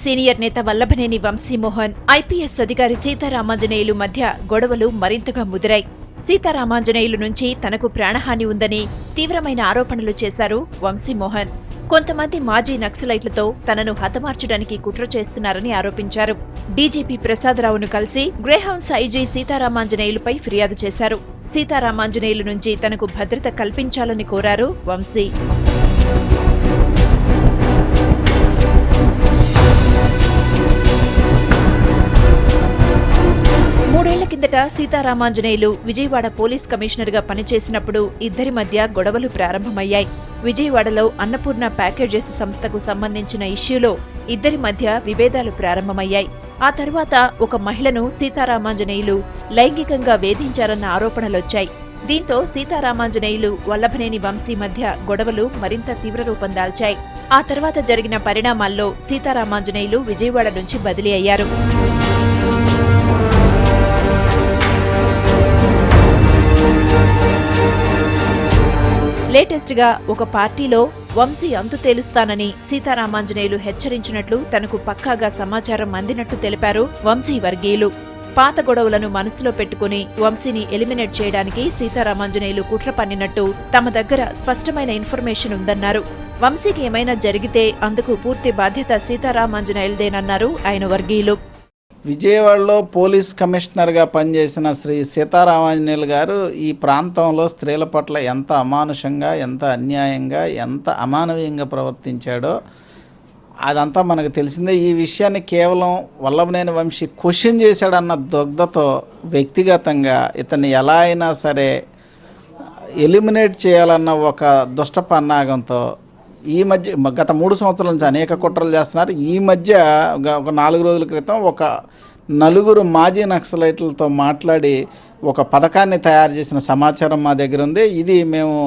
Senior నేత Vallabhaneni Vamsi Mohan, IPS అధికారి సీతారామాంజనేయులు మధ్య గొడవలు మరింతగా ముదిరాయి. సీతారామాంజనేయులు నుంచి తనకు ప్రాణహాని ఉందని తీవ్రమైన ఆరోపణలు చేశారు వంశీమోహన్. కొంతమంది మాజీ నక్సలైట్లతో తనను హతమార్చడానికి కుట్ర చేస్తున్నారని ఆరోపించారు. డీజీపీ ప్రసాదరావును కలిసి గ్రేహౌండ్స్ ఐజీ సీతారామాంజనేయులపై ఫిర్యాదు చేశారు. సీతారామాంజనేయులు నుంచి తనకు భద్రత కల్పించాలని కోరారు వంశీ. మూడేళ్ల కిందట సీతారామాంజనేయులు విజయవాడ పోలీస్ కమిషనర్గా పనిచేసినప్పుడు ఇద్దరి మధ్య గొడవలు ప్రారంభమయ్యాయి. విజయవాడలో అన్నపూర్ణ ప్యాకేజెస్ సంస్థకు సంబంధించిన ఇష్యూలో ఇద్దరి మధ్య విభేదాలు ప్రారంభమయ్యాయి. ఆ తర్వాత ఒక మహిళను సీతారామాంజనేయులు లైంగికంగా వేధించారన్న ఆరోపణలొచ్చాయి. దీంతో సీతారామాంజనేయులు వల్లభనేని వంశీ మధ్య గొడవలు మరింత తీవ్రరూపం దాల్చాయి. ఆ తర్వాత జరిగిన పరిణామాల్లో సీతారామాంజనేయులు విజయవాడ నుంచి బదిలీ అయ్యారు. లేటెస్ట్ గా ఒక పార్టీలో వంశీ అంతు తేలుస్తానని సీతారామాంజనేయులు హెచ్చరించినట్లు తనకు పక్కాగా సమాచారం అందినట్టు తెలిపారు వంశీ వర్గీయులు. పాత గొడవలను మనసులో పెట్టుకుని వంశీని ఎలిమినేట్ చేయడానికి సీతారామాంజనేయులు కుట్ర పన్నినట్టు తమ దగ్గర స్పష్టమైన ఇన్ఫర్మేషన్ ఉందన్నారు. వంశీకి ఏమైనా జరిగితే అందుకు పూర్తి బాధ్యత సీతారామాంజనేయులదేనన్నారు ఆయన వర్గీయులు. విజయవాడలో పోలీస్ కమిషనర్గా పనిచేసిన శ్రీ సీతారామాంజనేయులు గారు ఈ ప్రాంతంలో స్త్రీల పట్ల ఎంత అమానుషంగా, ఎంత అన్యాయంగా, ఎంత అమానవీయంగా ప్రవర్తించాడో అదంతా మనకు తెలిసిందే. ఈ విషయాన్ని కేవలం వల్లభనేని వంశీ క్వశ్చన్ చేశాడన్న దగ్ధతో వ్యక్తిగతంగా ఇతన్ని ఎలా అయినా సరే ఎలిమినేట్ చేయాలన్న ఒక దుష్ట పన్నాగంతో ఈ మధ్య గత 3 సంవత్సరాల నుంచి అనేక కుట్రలు చేస్తున్నారు. ఈ మధ్య ఒక 4 రోజుల క్రితం ఒక 4 మాజీ నక్సలైట్లతో మాట్లాడి ఒక పథకాన్ని తయారు చేసిన సమాచారం మా దగ్గర ఉంది. ఇది మేము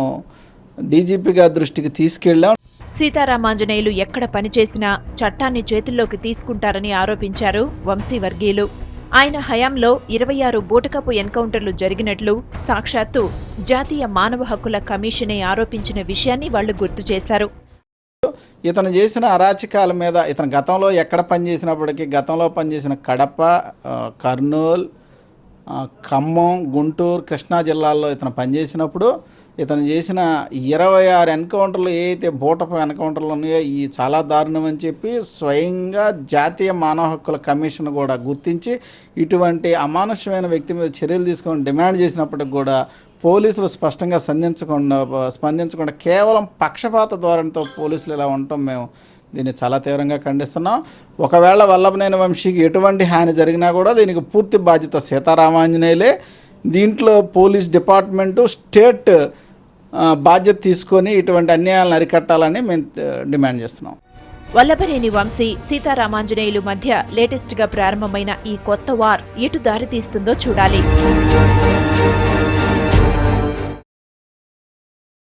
డీజీపీ గారి దృష్టికి తీసుకెళ్ళాం. సీతారామాంజనేయులు ఎక్కడ పనిచేసినా చట్టాన్ని చేతుల్లోకి తీసుకుంటారని ఆరోపించారు వంశీ వర్గీయులు. ఆయన హయాంలో 26 బూటకపు ఎన్కౌంటర్లు జరిగినట్లు సాక్షాత్తు జాతీయ మానవ హక్కుల కమిషనే ఆరోపించిన విషయాన్ని వాళ్లు గుర్తు చేశారు. ఇతను చేసిన అరాచకాల మీద ఇతను గతంలో ఎక్కడ పనిచేసినప్పటికీ గతంలో పనిచేసిన కడప, కర్నూలు, ఖమ్మం, గుంటూరు, కృష్ణా జిల్లాల్లో ఇతను పనిచేసినప్పుడు ఇతను చేసిన 26 ఎన్కౌంటర్లు ఏదైతే బూటపు ఎన్కౌంటర్లు ఉన్నాయో ఈ చాలా దారుణం అని చెప్పి స్వయంగా జాతీయ మానవ హక్కుల కమిషన్ కూడా గుర్తించి ఇటువంటి అమానుషమైన వ్యక్తి మీద చర్యలు తీసుకొని డిమాండ్ చేసినప్పటికి కూడా పోలీసులు స్పష్టంగా స్పందించకుండా కేవలం పక్షపాత ధోరణితో పోలీసులు ఇలా ఉండటం మేము దీన్ని చాలా తీవ్రంగా ఖండిస్తున్నాం. ఒకవేళ వల్లభనేని వంశీకి ఎటువంటి హాని జరిగినా కూడా దీనికి పూర్తి బాధ్యత సీతారామాంజనేయులే. దీంట్లో పోలీస్ డిపార్ట్మెంటు, స్టేట్ బాధ్యత తీసుకొని ఇటువంటి అన్యాయాలను అరికట్టాలని మేము డిమాండ్ చేస్తున్నాం. వల్లభనేని వంశీ, సీతారామాంజనేయులు మధ్య లేటెస్ట్ గా ప్రారంభమైన ఈ కొత్త వార్ ఎటు దారి తీస్తుందో చూడాలి.